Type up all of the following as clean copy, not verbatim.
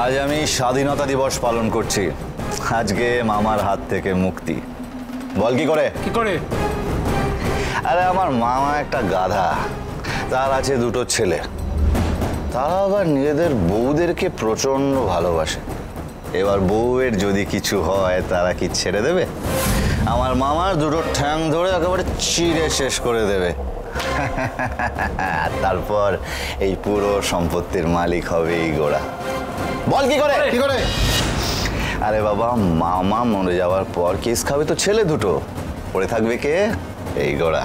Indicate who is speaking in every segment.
Speaker 1: আজ আমি স্বাধীনতা দিবস পালন করছি। আজকে মামার হাত থেকে মুক্তি। বল কি করে?
Speaker 2: কি করে?
Speaker 1: আরে আমার মামা একটা গাধা, তার আছে দুটো ছেলে, তারা আবার নিজেদের বউদেরকে প্রচন্ড ভালোবাসে। এবার বউয়ের যদি কিছু হয় তারা কি ছেড়ে দেবে? আমার মামার দুটো ঠ্যাং ধরে একেবারে চিড়ে শেষ করে দেবে। তারপর এই পুরো সম্পত্তির মালিক হবে এই গোড়া। বল কি করে? কি করে? আরে বাবা, মামা মরে যাওয়ার পর কেস খাবে তো ছেলে দুটো, পড়ে থাকবে কে? এই গোড়া।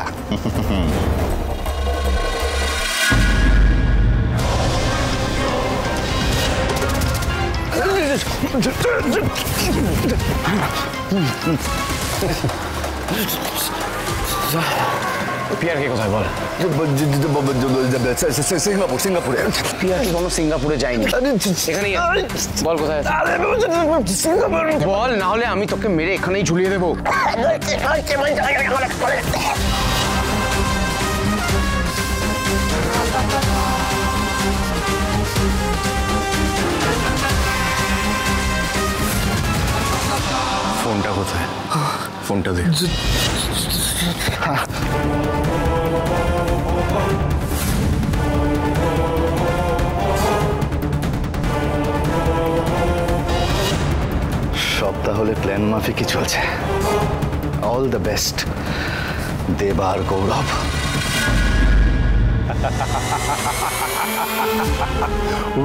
Speaker 2: পিয়ারকে কোথায় বল?
Speaker 1: সিঙ্গাপুরে।
Speaker 2: পিয়ারকে কোনো সিঙ্গাপুরে যায়নি, এখানেই বল কোথায় বল, না হলে আমি তোকে মেরে এখানেই ঝুলিয়ে দেবো। ফোনটা কোথায়? ফোনটা দে।
Speaker 1: সব তাহলে প্ল্যান মাফিকই চলছে। অল দ্য বেস্ট দেবা আর Gourab.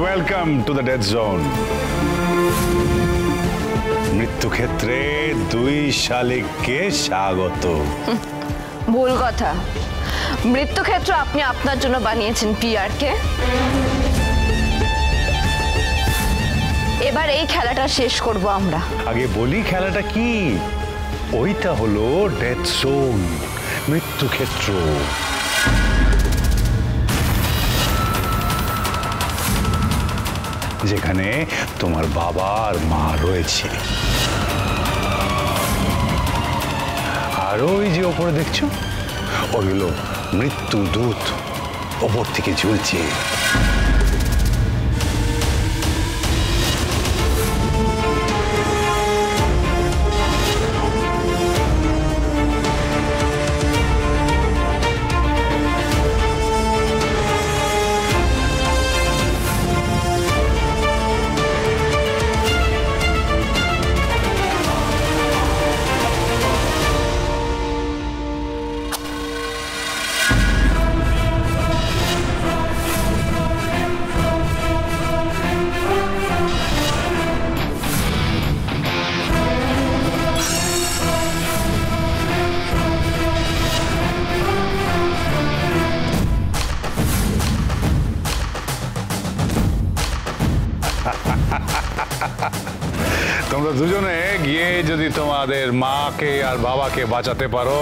Speaker 3: Welcome to the death zone. মৃত্যুক্ষেত্রে দুই শালিককে স্বাগত।
Speaker 4: ভুল কথা, মৃত্যুক্ষেত্র আপনি আপনার জন্য বানিয়েছেন পিয়ারকে। এবার এই খেলাটা শেষ করব আমরা।
Speaker 3: আগে বলি খেলাটা কি? ওইটা হলো ডেথ জোন, মৃত্যুক্ষেত্র। যেখানে তোমার বাবা আর মা রয়েছে। আর ওই যে ওপরে দেখছো, ওগুলো মৃত্যু দূত ওপর থেকে ঝুলছে। তোমরা দুজনে গিয়ে যদি তোমাদের মাকে আর বাবাকে বাঁচাতে পারো,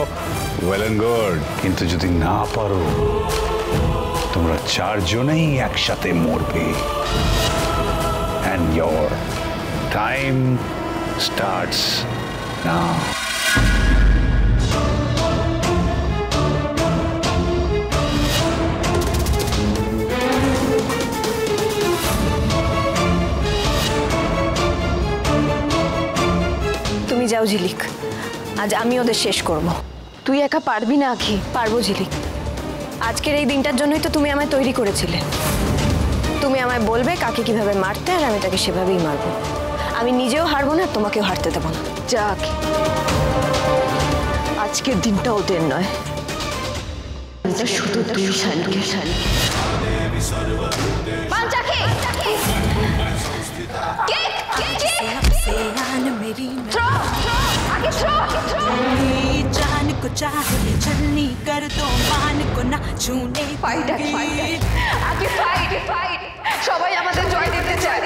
Speaker 3: ওয়েল এন্ড গুড। কিন্তু যদি না পারো, তোমরা চারজনেই একসাথে মরবে। And your time starts now.
Speaker 4: যাও ঝিলিক, আজ আমি ওদের শেষ করব। তুই একা পারবি না আখি। পারবো ঝিলিক, আজকের এই দিনটার জন্যই তো তুমি আমায় তৈরি করেছিলে। তুমি আমায় বলবে কাকে কিভাবে মারতে, আর আমি তাকে সেভাবেই মারবো। আমি নিজেও হারবো না, তোমাকেও হারতে দেবো না। যা আখি, আজকের দিনটা ওদের নয়, এটা শুধু তুই শালিকে।
Speaker 5: जान को चाहे छलनी कर दो, मान को ना छूने।
Speaker 4: फाइट आगे फाइट। সবাই আমাদের জয় দিতে চায়।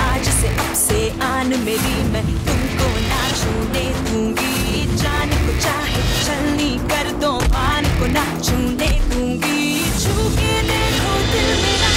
Speaker 5: आज से अब से आन मेरी, मैं तुमको ना छूने दूंगी। जान को चाहे छलनी कर दो, मान को ना छूने दूंगी। छू के देखो दिल मेरा।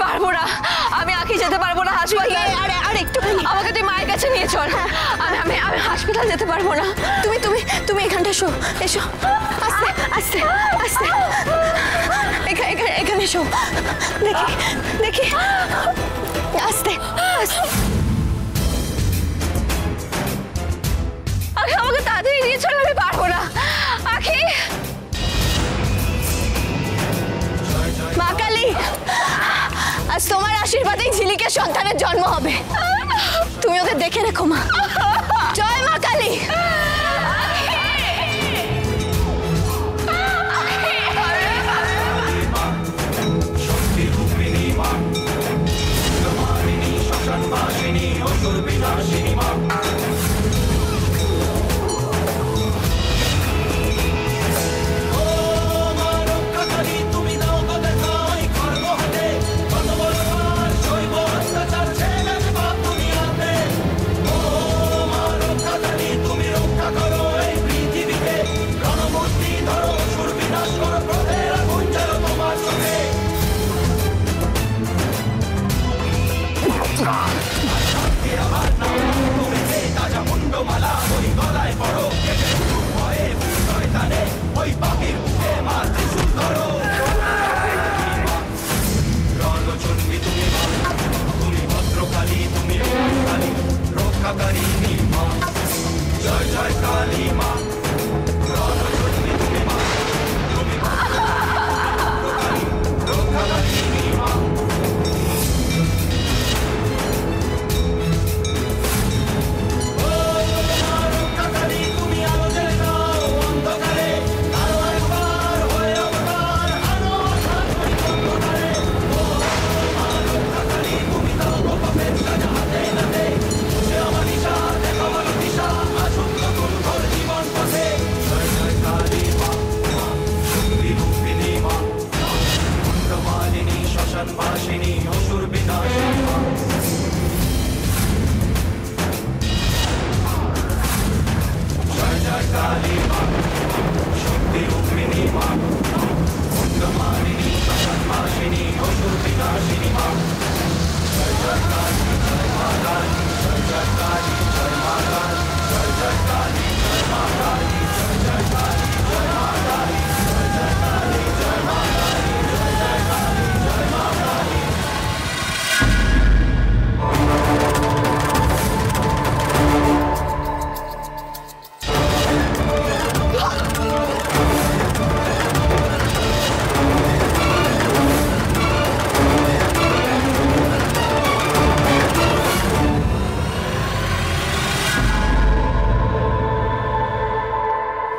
Speaker 4: পারবো না, আমি আঁকি যেতে পারবো না হাসপাতাল। আরে আরে একটু আমাকে তুই মায়ের কাছে নিয়ে চল। আমি আমি আমি হাসপাতাল যেতে পারবো না। তুমি তুমি তুমি এখানটা এসো, এসো আস্তে আস্তে আস্তে, এখানে এসো, দেখি দেখি, আস্তে আস্তে। আখি আমাকে তাড়াতাড়ি নিয়ে চল, আমি পারবো না। আখি, মা কালী, আজ তোমার আশীর্বাদেই ঝিলিকের সন্তানের জন্ম হবে। তুমি ওকে দেখে রেখো মা। জয় মা কালী।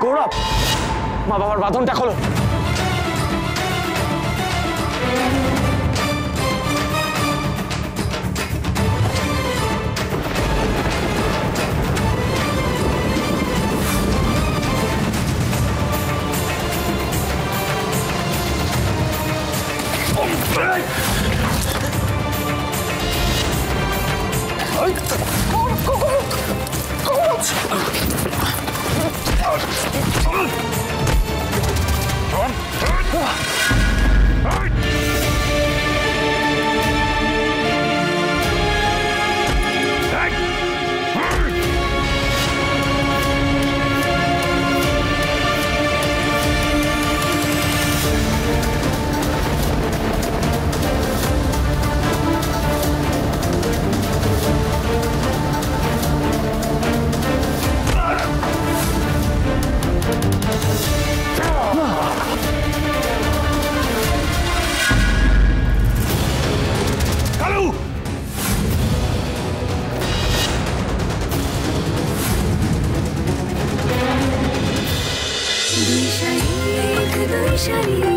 Speaker 2: গৌরব, মা বাবার বাঁধনটা খোলো।
Speaker 5: शरीर